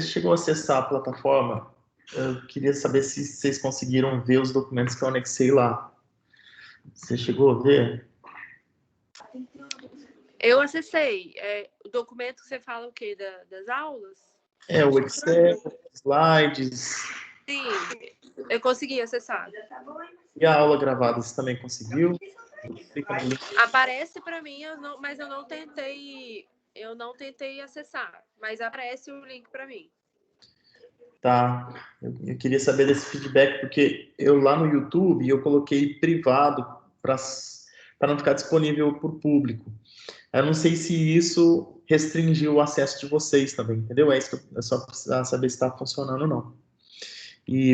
chegou a acessar a plataforma, eu queria saber se vocês conseguiram ver os documentos que eu anexei lá. Você chegou a ver? Eu acessei. O documento que você fala o quê? Das aulas? O Excel, slides. Sim, eu consegui acessar. E a aula gravada, você também conseguiu? Clica no link. Aparece para mim, mas eu não tentei acessar, mas aparece o link para mim. Tá, eu queria saber desse feedback, porque eu lá no YouTube, eu coloquei privado para não ficar disponível para o público. Eu não sei se isso restringiu o acesso de vocês também, entendeu? É isso que eu só precisar saber se está funcionando ou não.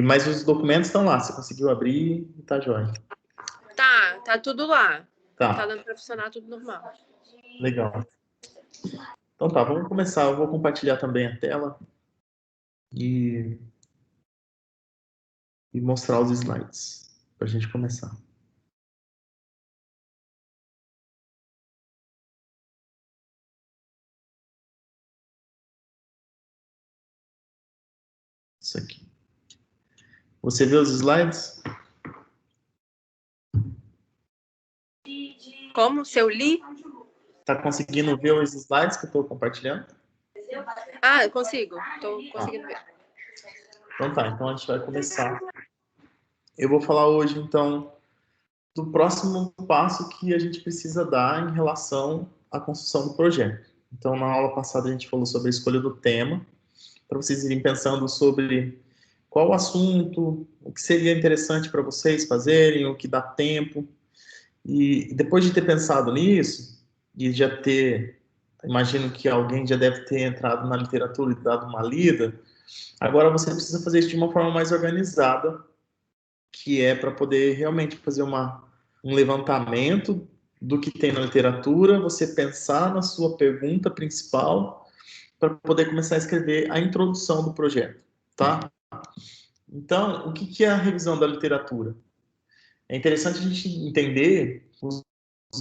Mas os documentos estão lá, você conseguiu abrir e tá jóia. Tá tudo lá. Tá. Tá dando para funcionar tudo normal. Legal. Então tá, vamos começar. Eu vou compartilhar também a tela e mostrar os slides para a gente começar. Isso aqui. Você vê os slides? Como? Se eu li? Tá conseguindo ver os slides que eu estou compartilhando? Eu consigo. Tô conseguindo ver. Então tá, então a gente vai começar. Eu vou falar hoje, então, do próximo passo que a gente precisa dar em relação à construção do projeto. Então, na aula passada a gente falou sobre a escolha do tema, para vocês irem pensando sobre qual o assunto, o que seria interessante para vocês fazerem, o que dá tempo. E depois de ter pensado nisso, e já ter, imagino que alguém já deve ter entrado na literatura e dado uma lida, agora você precisa fazer isso de uma forma mais organizada, que é para poder realmente fazer um levantamento do que tem na literatura, você pensar na sua pergunta principal, para poder começar a escrever a introdução do projeto, tá? Então, o que é a revisão da literatura? É interessante a gente entender os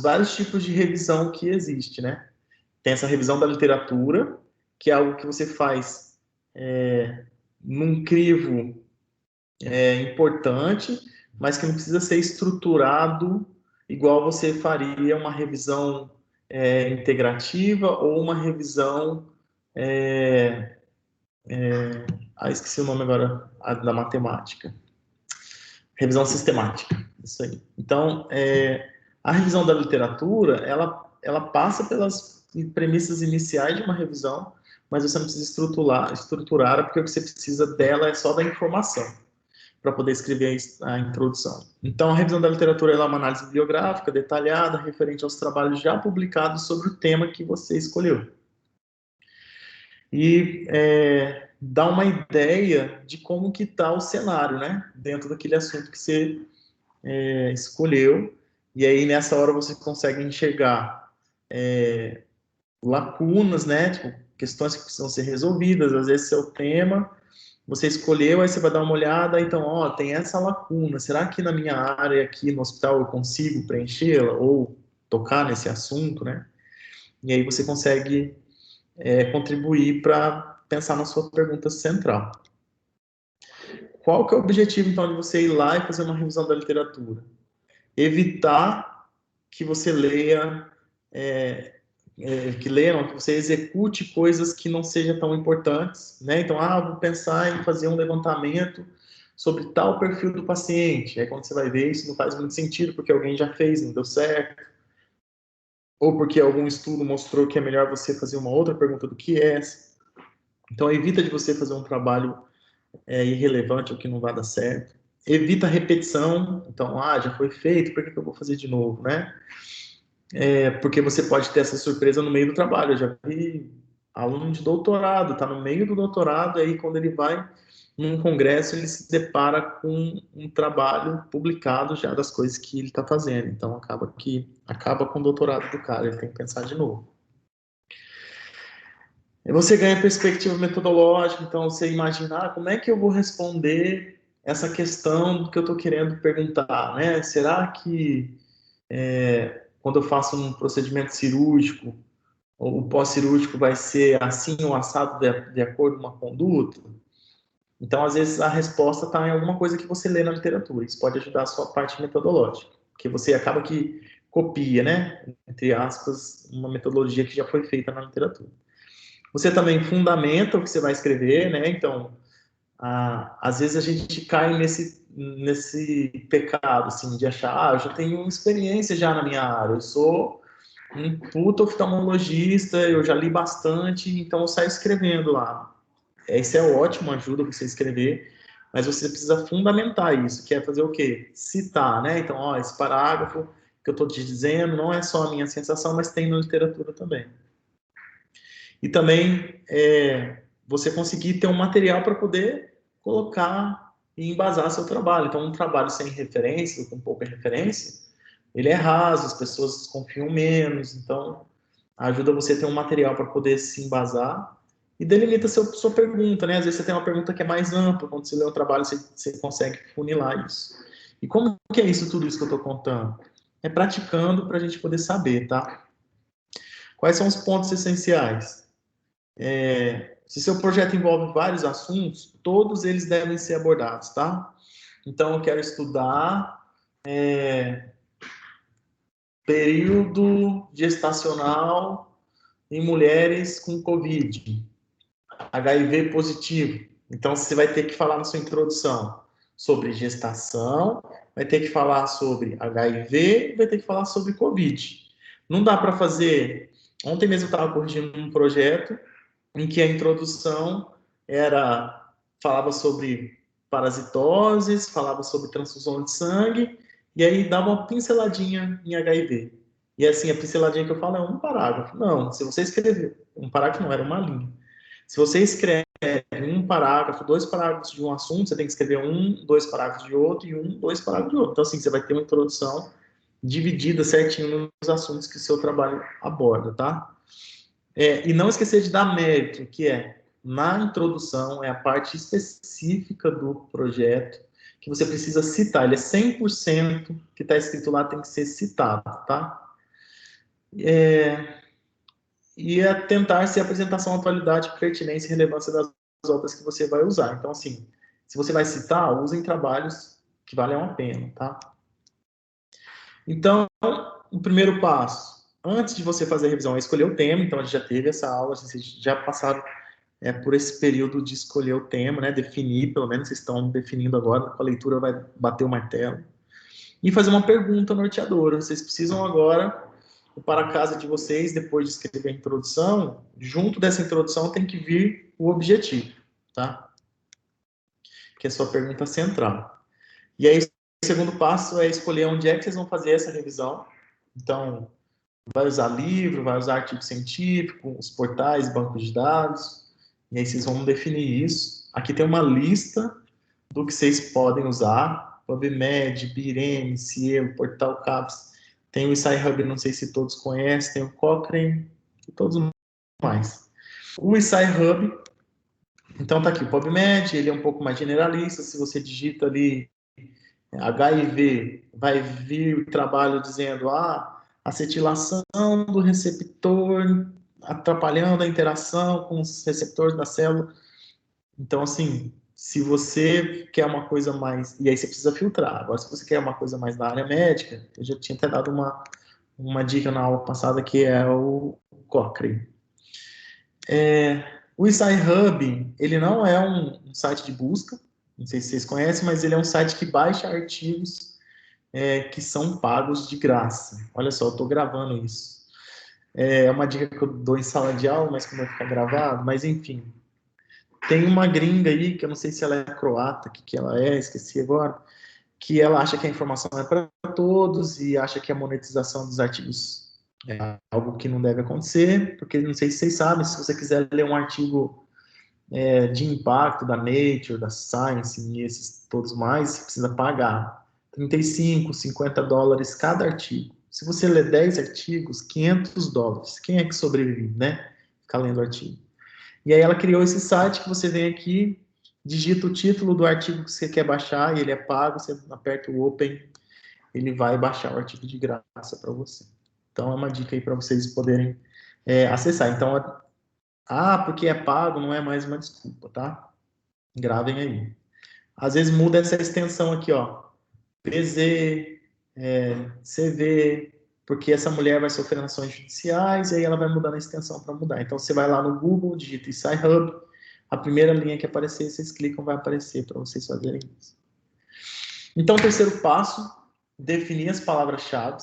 vários tipos de revisão que existe, né? Tem essa revisão da literatura, que é algo que você faz num crivo importante, mas que não precisa ser estruturado igual você faria uma revisão integrativa ou uma revisão esqueci o nome agora da matemática. Revisão sistemática, isso aí. Então, a revisão da literatura, ela passa pelas premissas iniciais de uma revisão, mas você não precisa estruturar, porque o que você precisa dela é só da informação para poder escrever a introdução. Então, a revisão da literatura é uma análise bibliográfica detalhada, referente aos trabalhos já publicados sobre o tema que você escolheu. E dá uma ideia de como que está o cenário, né? Dentro daquele assunto que você escolheu. E aí, nessa hora, você consegue enxergar lacunas, né? Tipo, questões que precisam ser resolvidas. Às vezes, seu tema, você escolheu, aí você vai dar uma olhada, então, ó, tem essa lacuna. Será que na minha área aqui no hospital eu consigo preenchê-la ou tocar nesse assunto, né? E aí você consegue contribuir para pensar na sua pergunta central. Qual que é o objetivo, então, de você ir lá e fazer uma revisão da literatura? Evitar que você leia, que você execute coisas que não sejam tão importantes, né? Então, vou pensar em fazer um levantamento sobre tal perfil do paciente. Aí, quando você vai ver, isso não faz muito sentido, porque alguém já fez, não deu certo. Ou porque algum estudo mostrou que é melhor você fazer uma outra pergunta do que essa. Então, evita de você fazer um trabalho irrelevante ou que não vai dar certo. Evita repetição. Então, já foi feito, por que eu vou fazer de novo, né? Porque você pode ter essa surpresa no meio do trabalho. Eu já vi aluno de doutorado, está no meio do doutorado, aí quando ele vai num congresso, ele se depara com um trabalho publicado já das coisas que ele está fazendo. Então, acaba com o doutorado do cara, ele tem que pensar de novo. Você ganha perspectiva metodológica, então você imagina, como é que eu vou responder essa questão que eu estou querendo perguntar, né? Será que quando eu faço um procedimento cirúrgico, o pós-cirúrgico vai ser assim ou assado de acordo com uma conduta? Então, às vezes, a resposta está em alguma coisa que você lê na literatura. Isso pode ajudar a sua parte metodológica, porque você acaba que copia, né, entre aspas, uma metodologia que já foi feita na literatura. Você também fundamenta o que você vai escrever, né? Então, às vezes a gente cai nesse pecado, assim, de achar, eu já tenho experiência já na minha área, eu sou um puta oftalmologista, eu já li bastante, então eu saio escrevendo lá. Isso é ótimo, ajuda você a escrever, mas você precisa fundamentar isso, que é fazer o quê? Citar, né? Então, ó, esse parágrafo que eu estou te dizendo não é só a minha sensação, mas tem na literatura também. E também você conseguir ter um material para poder colocar e embasar seu trabalho. Então, um trabalho sem referência, ou com pouca referência, ele é raso, as pessoas confiam menos, então ajuda você a ter um material para poder se embasar e delimita sua pergunta, né? Às vezes você tem uma pergunta que é mais ampla, quando você lê o trabalho você consegue funilar isso. E como que é isso, tudo isso que eu estou contando? É praticando para a gente poder saber, tá? Quais são os pontos essenciais? Se seu projeto envolve vários assuntos, todos eles devem ser abordados, tá? Então, eu quero estudar período gestacional em mulheres com Covid, HIV positivo. Então, você vai ter que falar na sua introdução sobre gestação, vai ter que falar sobre HIV, vai ter que falar sobre Covid. Não dá para fazer. Ontem mesmo eu estava corrigindo um projeto em que a introdução falava sobre parasitoses, falava sobre transfusão de sangue, e aí dava uma pinceladinha em HIV. E assim, a pinceladinha que eu falo é um parágrafo. Não, se você escrever, um parágrafo não, era uma linha. Se você escreve um parágrafo, 2 parágrafos de um assunto, você tem que escrever 2 parágrafos de outro e 2 parágrafos de outro. Então, assim, você vai ter uma introdução dividida certinho nos assuntos que o seu trabalho aborda, tá? E não esquecer de dar mérito, que na introdução, é a parte específica do projeto que você precisa citar. Ele é 100% que está escrito lá tem que ser citado, tá? E tentar ser apresentação, atualidade, pertinência e relevância das obras que você vai usar. Então, assim, se você vai citar, use em trabalhos que valham a pena, tá? Então, o primeiro passo, antes de você fazer a revisão, é escolher o tema. Então, a gente já teve essa aula, vocês já passaram por esse período de escolher o tema, né? Definir, pelo menos vocês estão definindo agora, com a leitura vai bater o martelo. E fazer uma pergunta norteadora. Vocês precisam agora, para a casa de vocês, depois de escrever a introdução, junto dessa introdução tem que vir o objetivo, tá? Que é a sua pergunta central. E aí, o segundo passo é escolher onde é que vocês vão fazer essa revisão. Então, vai usar livro, vai usar artigo científico, os portais, bancos de dados, e aí vocês vão definir isso. Aqui tem uma lista do que vocês podem usar, PubMed, Bireme, Cielo, Portal Caps, tem o SciHub, não sei se todos conhecem, tem o Cochrane e todos mais. O SciHub, então tá aqui o PubMed, ele é um pouco mais generalista, se você digita ali HIV, vai vir o trabalho dizendo acetilação do receptor atrapalhando a interação com os receptores da célula. Então, assim, se você quer uma coisa mais... E aí você precisa filtrar. Agora, se você quer uma coisa mais da área médica, eu já tinha até dado uma dica na aula passada, que é o Cochrane. O SciHub, ele não é um site de busca, não sei se vocês conhecem, mas ele é um site que baixa artigos que são pagos de graça. Olha só, eu estou gravando isso. É uma dica que eu dou em sala de aula, mas como vai ficar gravado, mas enfim. Tem uma gringa aí, que eu não sei se ela é croata, que ela esqueci agora, que ela acha que a informação é para todos e acha que a monetização dos artigos é algo que não deve acontecer, porque não sei se vocês sabem, se você quiser ler um artigo de impacto da Nature, da Science e esses todos mais, você precisa pagar 35, 50 dólares cada artigo. Se você ler 10 artigos, 500 dólares. Quem é que sobrevive, né? Ficar lendo artigo. E aí ela criou esse site que você vem aqui, digita o título do artigo que você quer baixar, e ele é pago, você aperta o Open, ele vai baixar o artigo de graça para você. Então é uma dica aí para vocês poderem acessar. Então, porque é pago não é mais uma desculpa, tá? Gravem aí. Às vezes muda essa extensão aqui, ó. PZ, CV, porque essa mulher vai sofrer ações judiciais e aí ela vai mudar a extensão para mudar. Então, você vai lá no Google, digita SciHub, a primeira linha que aparecer, vocês clicam, vai aparecer para vocês fazerem isso. Então, o terceiro passo, definir as palavras-chave,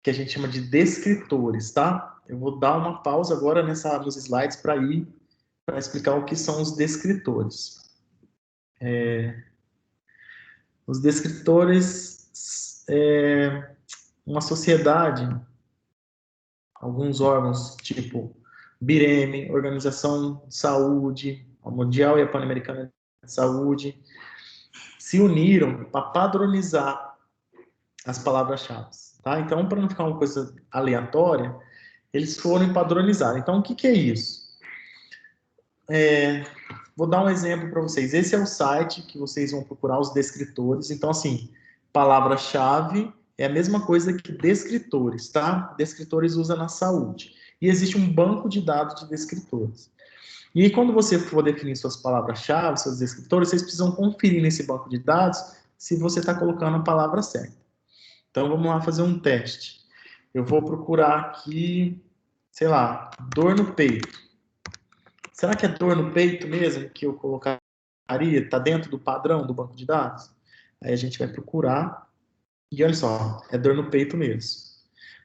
que a gente chama de descritores, tá? Eu vou dar uma pausa agora nos slides para explicar o que são os descritores. Os descritores, uma sociedade, alguns órgãos, tipo BIREM, Organização de Saúde, a Mundial e a Pan-Americana de Saúde, se uniram para padronizar as palavras-chave, tá? Então, para não ficar uma coisa aleatória, eles foram padronizados. Então, o que é isso? Vou dar um exemplo para vocês. Esse é o site que vocês vão procurar os descritores. Então, assim, palavra-chave é a mesma coisa que descritores, tá? Descritores usa na saúde. E existe um banco de dados de descritores. E aí, quando você for definir suas palavras-chave, seus descritores, vocês precisam conferir nesse banco de dados se você está colocando a palavra certa. Então, vamos lá fazer um teste. Eu vou procurar aqui, sei lá, dor no peito. Será que é dor no peito mesmo que eu colocaria? Está dentro do padrão do banco de dados? Aí a gente vai procurar e olha só, é dor no peito mesmo.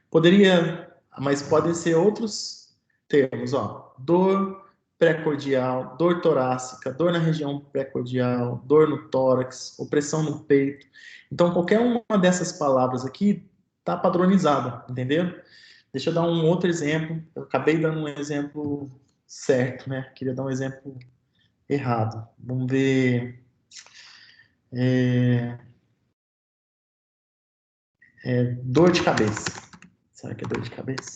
Poderia, mas podem ser outros termos, ó. Dor pré-cordial, dor torácica, dor na região pré-cordial, dor no tórax, opressão no peito. Então, qualquer uma dessas palavras aqui está padronizada, entendeu? Deixa eu dar um outro exemplo. Eu acabei dando um exemplo certo, né? Queria dar um exemplo errado. Vamos ver. Dor de cabeça. Será que é dor de cabeça?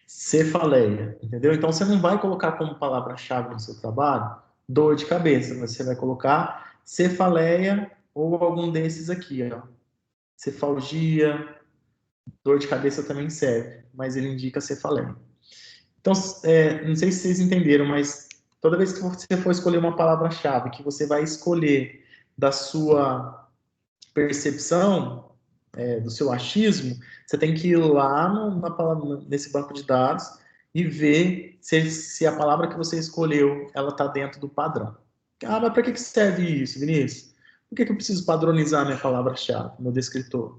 Cefaleia, entendeu? Então você não vai colocar como palavra-chave no seu trabalho dor de cabeça, você vai colocar cefaleia ou algum desses aqui, ó. Cefalgia, dor de cabeça também serve, mas ele indica cefaleia. Então, não sei se vocês entenderam, mas toda vez que você for escolher uma palavra-chave que você vai escolher da sua percepção, do seu achismo, você tem que ir lá nesse banco de dados e ver se a palavra que você escolheu ela está dentro do padrão. Ah, mas para que serve isso, Vinícius? Por que eu preciso padronizar minha palavra-chave, meu descritor?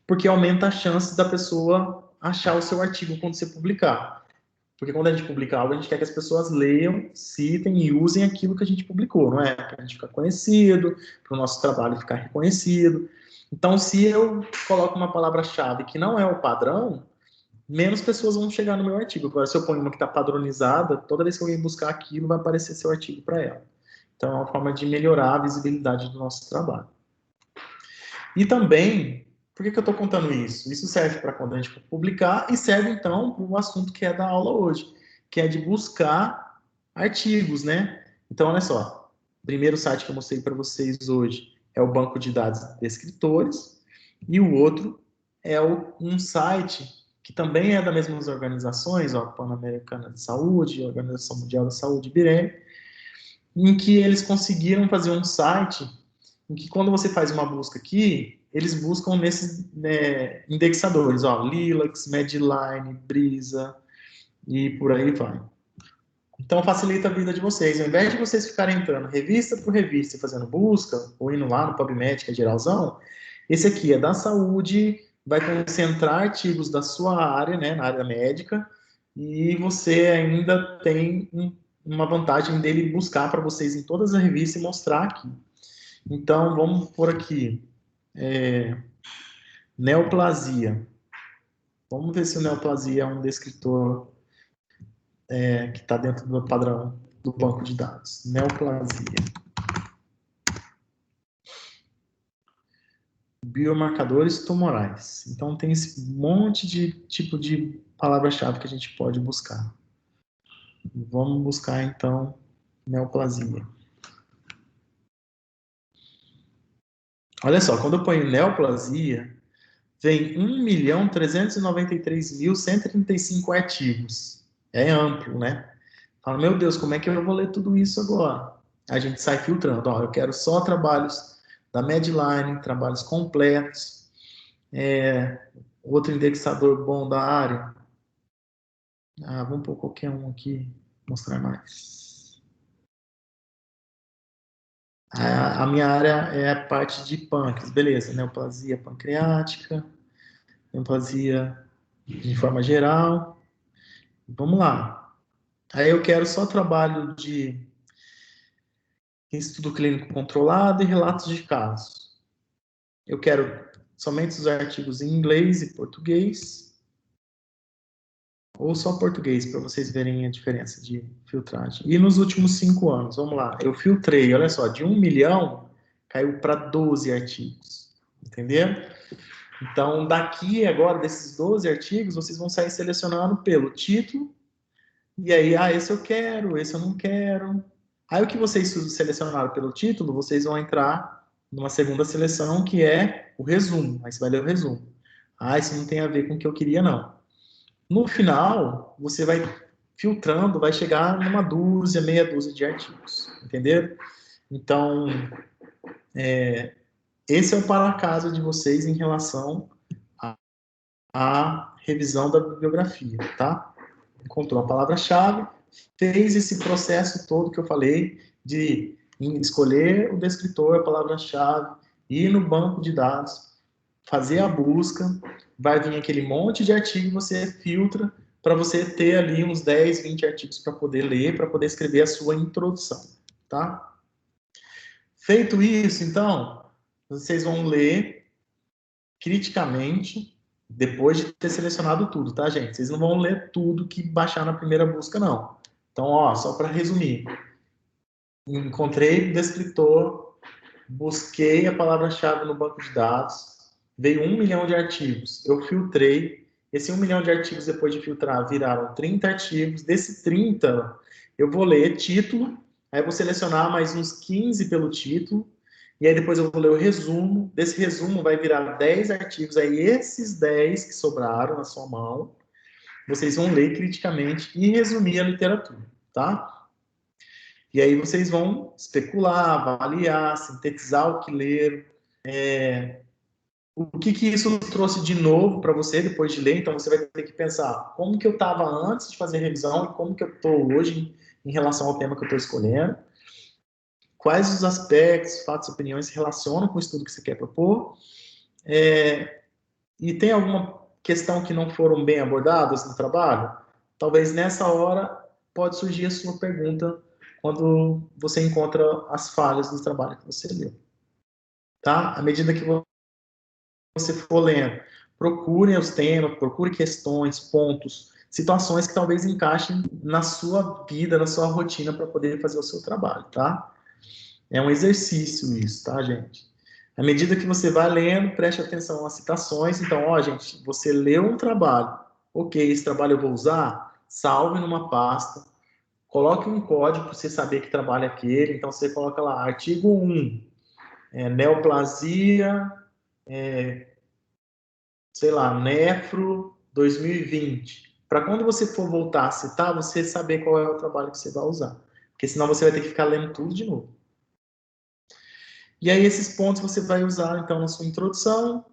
Porque aumenta a chance da pessoa achar o seu artigo quando você publicar. Porque quando a gente publica algo, a gente quer que as pessoas leiam, citem e usem aquilo que a gente publicou, não é? Para a gente ficar conhecido, para o nosso trabalho ficar reconhecido. Então, se eu coloco uma palavra-chave que não é o padrão, menos pessoas vão chegar no meu artigo. Agora, se eu ponho uma que está padronizada, toda vez que alguém buscar aquilo, vai aparecer seu artigo para ela. Então, é uma forma de melhorar a visibilidade do nosso trabalho. E também, por que eu estou contando isso? Isso serve para quando a gente for publicar e serve, então, para o assunto que é da aula hoje, que é de buscar artigos, né? Então, olha só, o primeiro site que eu mostrei para vocês hoje é o banco de dados de escritores e o outro é um site que também é das mesmas organizações, ó, Pan-Americana de Saúde, Organização Mundial da Saúde, BIREM, em que eles conseguiram fazer um site em que quando você faz uma busca aqui, eles buscam nesses indexadores, ó, Lilacs, Medline, Brisa e por aí vai. Então facilita a vida de vocês. Ao invés de vocês ficarem entrando revista por revista e fazendo busca, ou indo lá no PubMed, que é geralzão, esse aqui é da saúde, vai concentrar artigos da sua área, né, na área médica, e você ainda tem uma vantagem dele buscar para vocês em todas as revistas e mostrar aqui. Então, vamos por aqui. Neoplasia. Vamos ver se o neoplasia é um descritor que está dentro do padrão do banco de dados. Neoplasia. Biomarcadores tumorais. Então, tem esse monte de tipo de palavra-chave que a gente pode buscar. Vamos buscar, então, neoplasia. Olha só, quando eu ponho neoplasia, vem 1.393.135 artigos. É amplo, né? Fala, meu Deus, como é que eu vou ler tudo isso agora? A gente sai filtrando. Ó, eu quero só trabalhos da Medline, trabalhos completos. Outro indexador bom da área. Vamos pôr qualquer um aqui, mostrar mais. A minha área é a parte de pâncreas, beleza, neoplasia pancreática, neoplasia de forma geral. Vamos lá. Aí eu quero só trabalho de estudo clínico controlado e relatos de casos. Eu quero somente os artigos em inglês e português, ou só português, para vocês verem a diferença de filtragem. E nos últimos 5 anos, vamos lá, eu filtrei, olha só, de 1 milhão, caiu para 12 artigos, entenderam? Então, daqui agora, desses 12 artigos, vocês vão sair selecionando pelo título, e aí, esse eu quero, esse eu não quero. Aí, o que vocês selecionaram pelo título, vocês vão entrar numa segunda seleção, que é o resumo. Aí você vai ler o resumo. Isso não tem a ver com o que eu queria, não. No final, você vai filtrando, vai chegar numa dúzia, meia dúzia de artigos. Entenderam? Então, esse é o para-casa de vocês em relação à revisão da bibliografia, tá? Encontrou a palavra-chave, fez esse processo todo que eu falei de escolher o descritor, a palavra-chave, ir no banco de dados, fazer a busca, vai vir aquele monte de artigo, você filtra para você ter ali uns 10, 20 artigos para poder ler, para poder escrever a sua introdução, tá? Feito isso, então, vocês vão ler criticamente depois de ter selecionado tudo, tá, gente? Vocês não vão ler tudo que baixar na primeira busca, não. Então, só para resumir. Encontrei o descritor, busquei a palavra-chave no banco de dados, veio 1 milhão de artigos. Eu filtrei. Esse 1 milhão de artigos, depois de filtrar, viraram 30 artigos. Desses 30, eu vou ler título, aí eu vou selecionar mais uns 15 pelo título, e aí depois eu vou ler o resumo. Desse resumo vai virar 10 artigos. Aí esses 10 que sobraram na sua mão, vocês vão ler criticamente e resumir a literatura, tá? E aí vocês vão especular, avaliar, sintetizar o que leram. O que isso trouxe de novo para você depois de ler? Então você vai ter que pensar como que eu estava antes de fazer a revisão e como que eu estou hoje em relação ao tema que eu estou escolhendo. Quais os aspectos, fatos, opiniões se relacionam com o estudo que você quer propor. E tem alguma questão que não foram bem abordadas no trabalho? Talvez nessa hora pode surgir a sua pergunta quando você encontra as falhas do trabalho que você leu. Tá? À medida que você for lendo, procure os temas, procure questões, pontos, situações que talvez encaixem na sua vida, na sua rotina para poder fazer o seu trabalho, tá? É um exercício isso, tá, gente? À medida que você vai lendo, preste atenção às citações. Então, gente, você leu um trabalho. Ok, esse trabalho eu vou usar? Salve numa pasta. Coloque um código para você saber que trabalho é aquele. Então, você coloca lá, artigo 1, neoplasia, sei lá, nefro 2020. Para quando você for voltar a citar, você saber qual é o trabalho que você vai usar. Porque senão você vai ter que ficar lendo tudo de novo. E aí esses pontos você vai usar, então, na sua introdução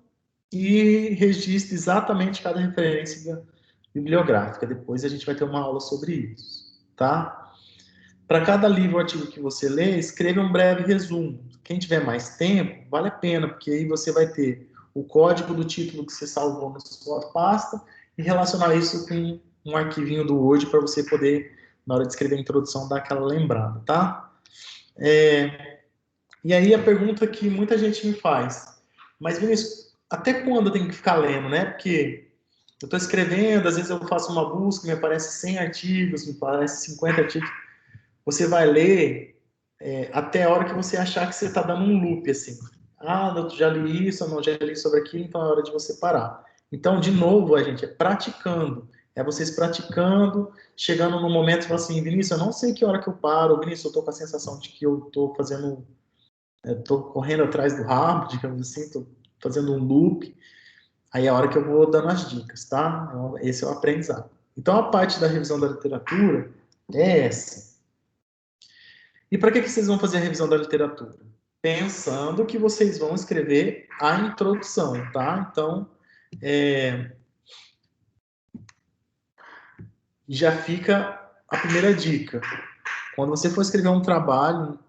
e registre exatamente cada referência bibliográfica. Depois a gente vai ter uma aula sobre isso, tá? Para cada livro ou artigo que você lê, escreva um breve resumo. Quem tiver mais tempo, vale a pena, porque aí você vai ter o código do título que você salvou na sua pasta e relacionar isso com um arquivinho do Word para você poder, na hora de escrever a introdução, dar aquela lembrada, tá? E aí a pergunta que muita gente me faz, mas Vinícius, até quando eu tenho que ficar lendo, né? Porque eu estou escrevendo, às vezes eu faço uma busca, me aparece 100 artigos, me aparece 50 artigos. Você vai ler até a hora que você achar que você está dando um loop, assim. Eu já li isso, eu não já li sobre aquilo, então é hora de você parar. Então, de novo, a gente é praticando. É vocês praticando, chegando no momento e falando assim, Vinícius, eu não sei que hora que eu paro, Vinícius, eu estou com a sensação de que eu estou correndo atrás do rabo, digamos assim, estou fazendo um loop. Aí é a hora que eu vou dando as dicas, tá? Então, esse é o aprendizado. Então, a parte da revisão da literatura é essa. E para que vocês vão fazer a revisão da literatura? Pensando que vocês vão escrever a introdução, tá? Então, já fica a primeira dica. Quando você for escrever um trabalho,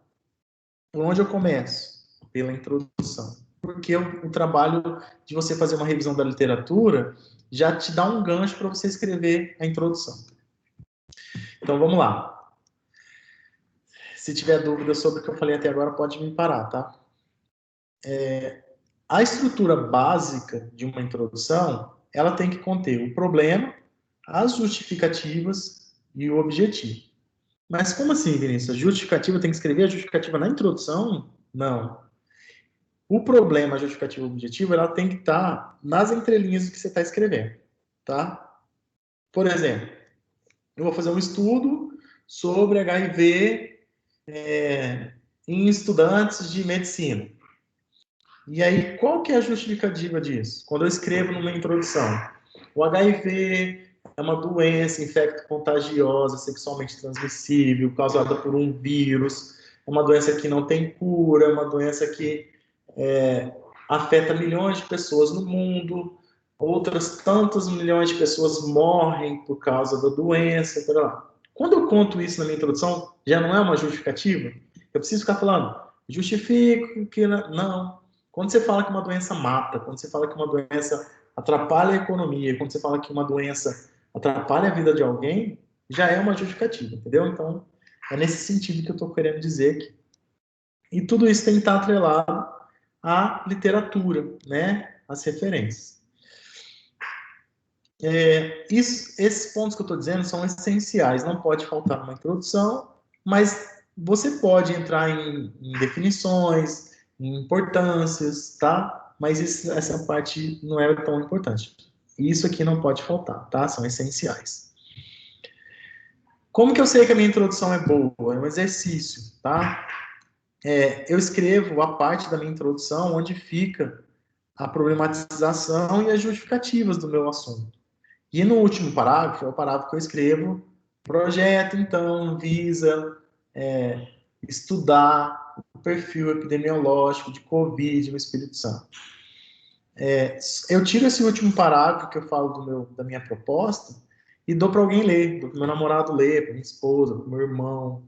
por onde eu começo? Pela introdução. Porque o trabalho de você fazer uma revisão da literatura já te dá um gancho para você escrever a introdução. Então, vamos lá. Se tiver dúvida sobre o que eu falei até agora, pode me parar, tá? A estrutura básica de uma introdução, ela tem que conter o problema, as justificativas e o objetivo. Mas como assim, Vinícius? A justificativa tem que escrever a justificativa na introdução? Não. O problema, a justificativa e o objetivo, ela tem que estar nas entrelinhas do que você está escrevendo, tá? Por exemplo, eu vou fazer um estudo sobre HIV em estudantes de medicina. E aí, qual que é a justificativa disso? Quando eu escrevo numa introdução, o HIV é uma doença infecto-contagiosa, sexualmente transmissível, causada por um vírus, é uma doença que não tem cura, é uma doença que afeta milhões de pessoas no mundo, outras tantas milhões de pessoas morrem por causa da doença, etc. Quando eu conto isso na minha introdução, já não é uma justificativa? Eu preciso ficar falando, justifico que... Não. Quando você fala que uma doença mata, quando você fala que uma doença atrapalha a economia, quando você fala que uma doença atrapalha a vida de alguém, já é uma justificativa, entendeu? Então, é nesse sentido que eu estou querendo dizer aqui. E tudo isso tem que estar atrelado à literatura, né? Às referências. Esses pontos que eu estou dizendo são essenciais, não pode faltar uma introdução, mas você pode entrar em definições, em importâncias, tá? Mas essa parte não é tão importante. Isso aqui não pode faltar, tá? São essenciais. Como que eu sei que a minha introdução é boa? É um exercício, tá? Eu escrevo a parte da minha introdução onde fica a problematização e as justificativas do meu assunto. E no último parágrafo, é o parágrafo que eu escrevo, projeto, então, visa estudar o perfil epidemiológico de Covid no Espírito Santo. Eu tiro esse último parágrafo que eu falo da minha proposta e dou para alguém ler, dou para meu namorado ler, para minha esposa, para meu irmão.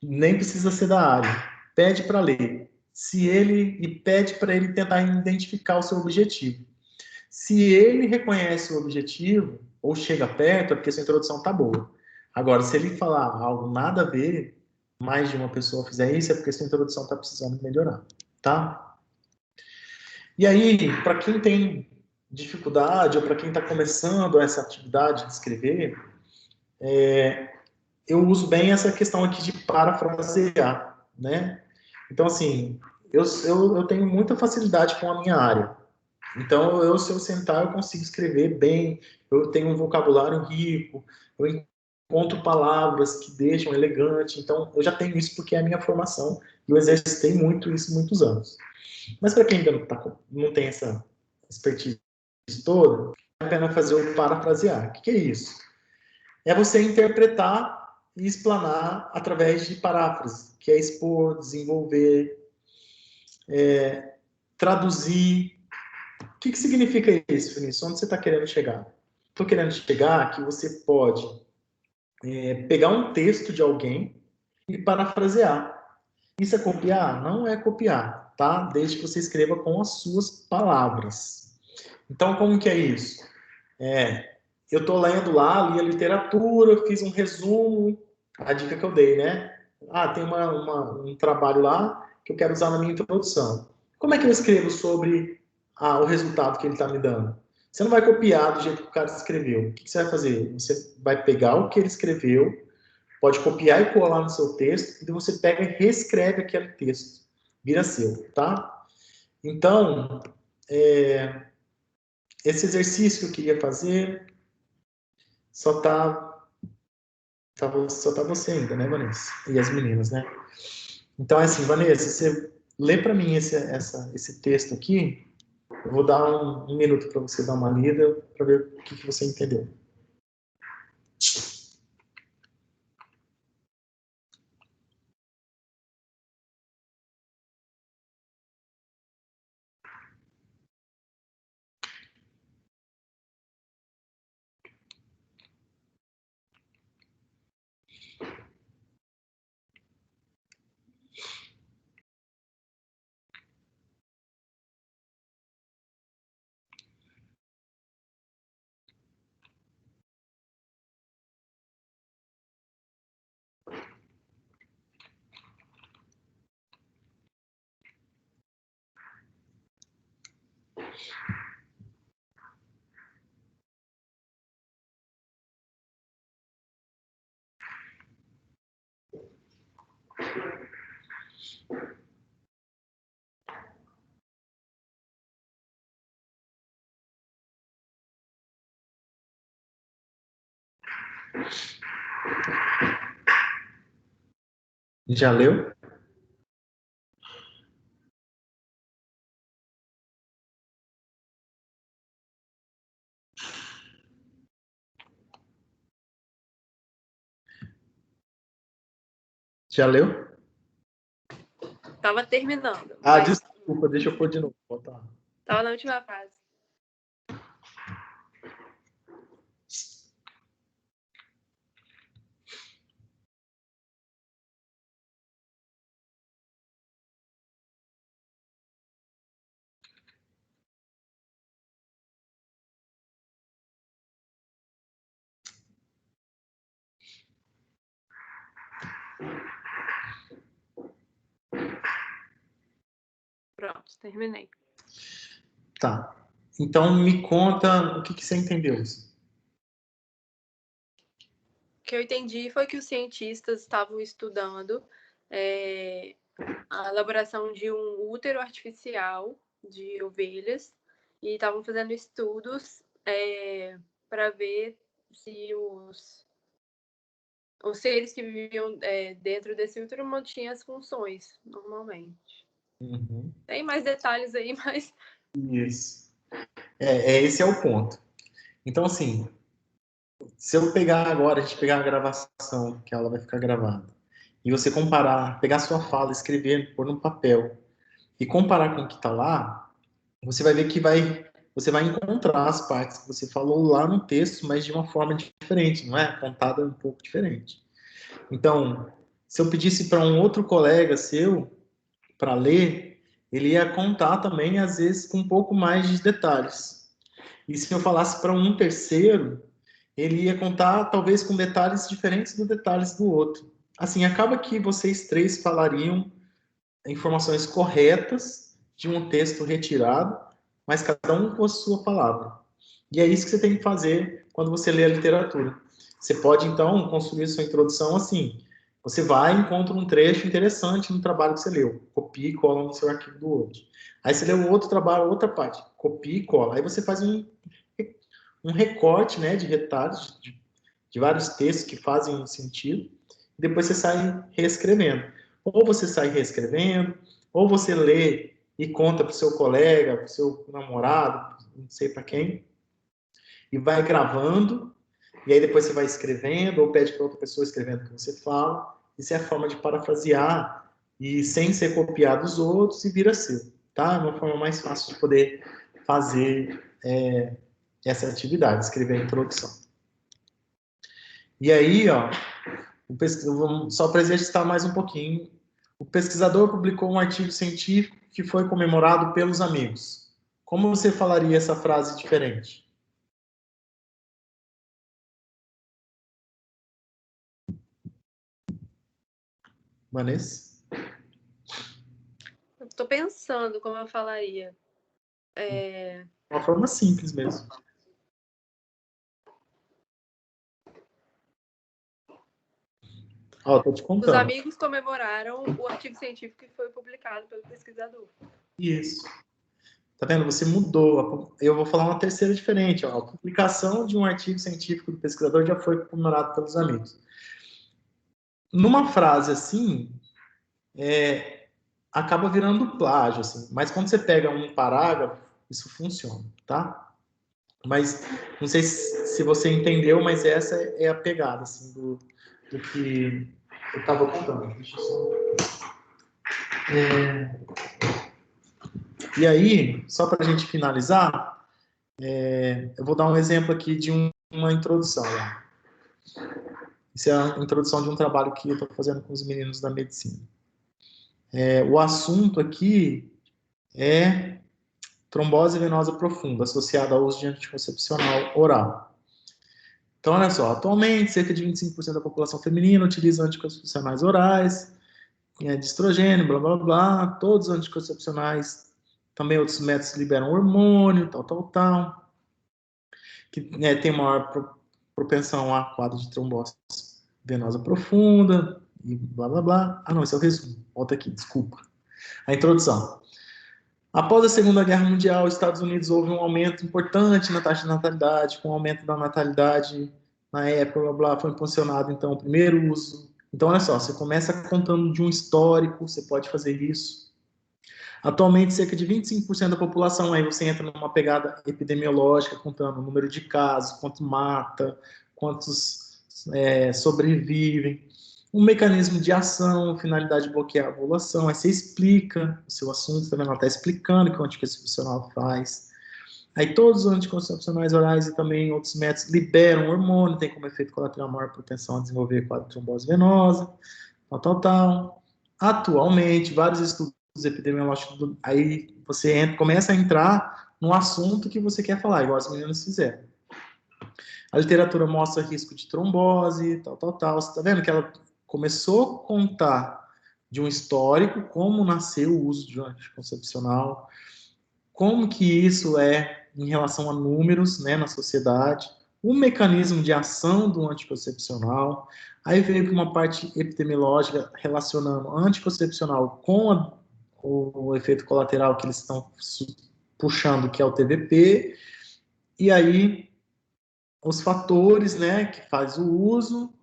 Nem precisa ser da área. Pede para ler. E pede para ele tentar identificar o seu objetivo. Se ele reconhece o objetivo, ou chega perto, é porque sua introdução está boa. Agora, se ele falar algo nada a ver, mais de uma pessoa fizer isso, é porque sua introdução está precisando melhorar, tá? E aí, para quem tem dificuldade, ou para quem está começando essa atividade de escrever, eu uso bem essa questão aqui de parafrasear, né? Então, assim, eu tenho muita facilidade com a minha área. Então, se eu sentar, eu consigo escrever bem, eu tenho um vocabulário rico, eu encontro palavras que deixam elegante. Então, eu já tenho isso porque é a minha formação e eu exercitei muito isso muitos anos. Mas para quem ainda não tem essa expertise toda, vale a pena fazer o parafrasear. O que é isso? É você interpretar e explanar através de paráfrase, que é expor, desenvolver, traduzir. O que significa isso, Vinícius? Onde você está querendo chegar? Estou querendo chegar que você pode pegar um texto de alguém e parafrasear. Isso é copiar? Não é copiar, tá? Desde que você escreva com as suas palavras. Então, como que é isso? Eu estou lendo lá, li a literatura, fiz um resumo, a dica que eu dei, né? Tem um trabalho lá que eu quero usar na minha introdução. Como é que eu escrevo sobre o resultado que ele está me dando? Você não vai copiar do jeito que o cara escreveu. O que você vai fazer? Você vai pegar o que ele escreveu, pode copiar e colar no seu texto, e você pega e reescreve aquele texto. Vira seu, tá? Então, esse exercício que eu queria fazer só tá você ainda, né, Vanessa? E as meninas, né? Então, é assim, Vanessa, você lê para mim esse texto aqui Eu vou dar um minuto para você dar uma lida, para ver o que você entendeu. Já leu? Já leu? Tava terminando, Ah, mas desculpa, deixa eu pôr de novo. Botar. tava na última frase. Pronto, terminei. Tá. Então, me conta o que você entendeu. O que eu entendi foi que os cientistas estavam estudando a elaboração de um útero artificial de ovelhas e estavam fazendo estudos para ver se os seres que viviam dentro desse útero mantinham as funções normalmente. Uhum. Tem mais detalhes aí, mas... Isso. Esse é o ponto. Então, assim, se eu pegar agora, a gente pegar a gravação, que ela vai ficar gravada, e você comparar, pegar sua fala, escrever, pôr no papel, e comparar com o que está lá, você vai ver que você vai encontrar as partes que você falou lá no texto, mas de uma forma diferente, não é? Contada um pouco diferente. Então, se eu pedisse para um outro colega seu para ler, ele ia contar também, às vezes, com um pouco mais de detalhes. E se eu falasse para um terceiro, ele ia contar talvez com detalhes diferentes dos detalhes do outro. Assim, acaba que vocês três falariam informações corretas de um texto retirado, mas cada um com a sua palavra. E é isso que você tem que fazer quando você lê a literatura. Você pode, então, construir sua introdução assim. Você vai e encontra um trecho interessante no trabalho que você leu. Copia e cola no seu arquivo do Word. Aí você lê o outro trabalho, outra parte. Copia e cola. Aí você faz um recorte, né, de retalhos de vários textos que fazem um sentido. E depois você sai reescrevendo. Ou você sai reescrevendo, ou você lê e conta para o seu colega, para o seu namorado, não sei para quem, e vai gravando, e aí depois você vai escrevendo, ou pede para outra pessoa escrevendo o que você fala. Isso é a forma de parafrasear e sem ser copiado dos outros e vira seu, tá? É uma forma mais fácil de poder fazer essa atividade, escrever a introdução. E aí, ó, só para exercitar mais um pouquinho, o pesquisador publicou um artigo científico que foi comemorado pelos amigos. Como você falaria essa frase diferente? Vanessa? Eu tô pensando como eu falaria. Uma forma simples mesmo. Ó, tô te Os contando. amigos comemoraram o artigo científico que foi publicado pelo pesquisador. Isso. Tá vendo? Você mudou. Eu vou falar uma terceira diferente. Ó. A publicação de um artigo científico do pesquisador já foi comemorado pelos amigos. Numa frase assim, acaba virando plágio, assim. Mas quando você pega um parágrafo isso funciona, tá? Mas não sei se você entendeu, mas essa é a pegada assim, do que eu estava contando. Deixa eu só... E aí, só para a gente finalizar, eu vou dar um exemplo aqui de uma introdução. Lá. Isso é a introdução de um trabalho que eu estou fazendo com os meninos da medicina. O assunto aqui é trombose venosa profunda, associada ao uso de anticoncepcional oral. Então, olha só, atualmente, cerca de 25% da população feminina utiliza anticoncepcionais orais, de estrogênio, blá, blá, blá, todos os anticoncepcionais, também outros métodos liberam hormônio, tal, que tem maior propensão a quadro de trombose venosa profunda, e blá, blá, blá. Ah, não, esse é o resumo. Volta aqui, desculpa. A introdução. Após a Segunda Guerra Mundial, os Estados Unidos houve um aumento importante na taxa de natalidade, com o aumento da natalidade na época, blá, blá, foi impulsionado, então, o primeiro uso. Então, olha só, você começa contando de um histórico, você pode fazer isso. Atualmente, cerca de 25% da população, aí você entra numa pegada epidemiológica, contando o número de casos, quanto mata, quantos sobrevivem, um mecanismo de ação, finalidade de bloquear a ovulação, aí você explica o seu assunto, também ela está explicando o que o anticoncepcional faz. Aí todos os anticoncepcionais orais e também outros métodos liberam hormônio, tem como efeito colateral maior propensão a desenvolver quadro de trombose venosa, tal. Atualmente, vários estudos epidemiológicos, aí você começa a entrar no assunto que você quer falar, igual as meninas fizeram. A literatura mostra risco de trombose, tal. Você está vendo que ela começou a contar de um histórico, como nasceu o uso de um anticoncepcional, como que isso é em relação a números, né, na sociedade, o mecanismo de ação do anticoncepcional, aí veio para uma parte epidemiológica relacionando anticoncepcional com o efeito colateral que eles estão puxando, que é o TVP, e aí os fatores, né, que faz o uso,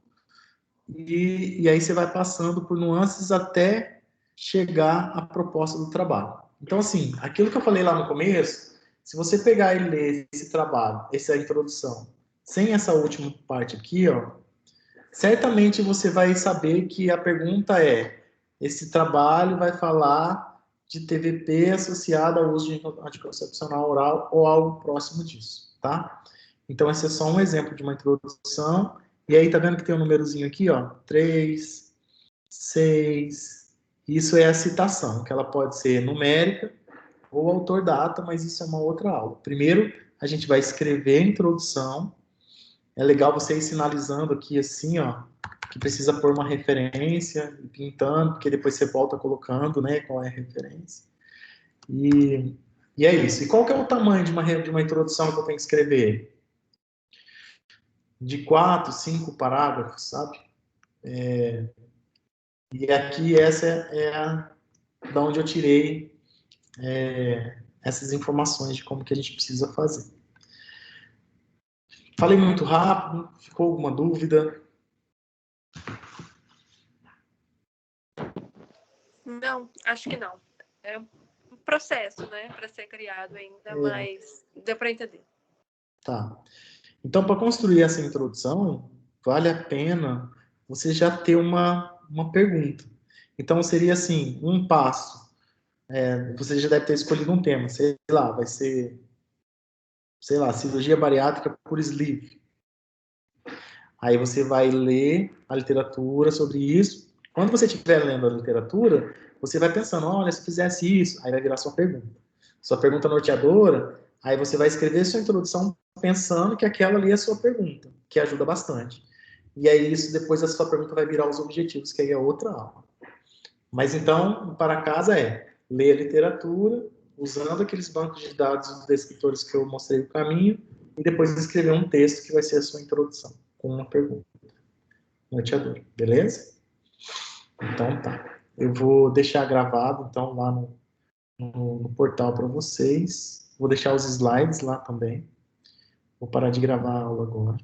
e aí você vai passando por nuances até chegar à proposta do trabalho. Então, assim, aquilo que eu falei lá no começo, se você pegar e ler esse trabalho, essa introdução, sem essa última parte aqui, ó, certamente você vai saber que a pergunta é: esse trabalho vai falar de TVP associado ao uso de anticoncepcional oral ou algo próximo disso, tá? Então, esse é só um exemplo de uma introdução. E aí, tá vendo que tem um númerozinho aqui, ó? 3, 6. Isso é a citação, que ela pode ser numérica ou autor data, mas isso é uma outra aula. Primeiro, a gente vai escrever a introdução. É legal você ir sinalizando aqui assim, ó, que precisa pôr uma referência, pintando, porque depois você volta colocando, né, qual é a referência. E é isso. E qual que é o tamanho de uma introdução que eu tenho que escrever? De 4, 5 parágrafos, sabe? E aqui essa da onde eu tirei essas informações de como que a gente precisa fazer. Falei muito rápido, ficou alguma dúvida? Não, acho que não. É um processo, né, para ser criado ainda, mas deu para entender. Tá. Então, para construir essa introdução, vale a pena você já ter uma pergunta. Então, seria assim, um passo. Você já deve ter escolhido um tema, sei lá, vai ser, sei lá, cirurgia bariátrica por sleeve. Aí você vai ler a literatura sobre isso. Quando você estiver lendo a literatura, você vai pensando, olha, se eu fizesse isso, aí vai virar sua pergunta. Sua pergunta norteadora, aí você vai escrever sua introdução pensando que aquela ali é a sua pergunta, que ajuda bastante. E aí isso, depois a sua pergunta vai virar os objetivos, que aí é outra aula. Mas então, para casa ler a literatura, usando aqueles bancos de dados dos descritores que eu mostrei o caminho, e depois escrever um texto que vai ser a sua introdução, com uma pergunta norteadora, beleza? Então tá. Eu vou deixar gravado, então, lá no portal para vocês. Vou deixar os slides lá também. Vou parar de gravar a aula agora.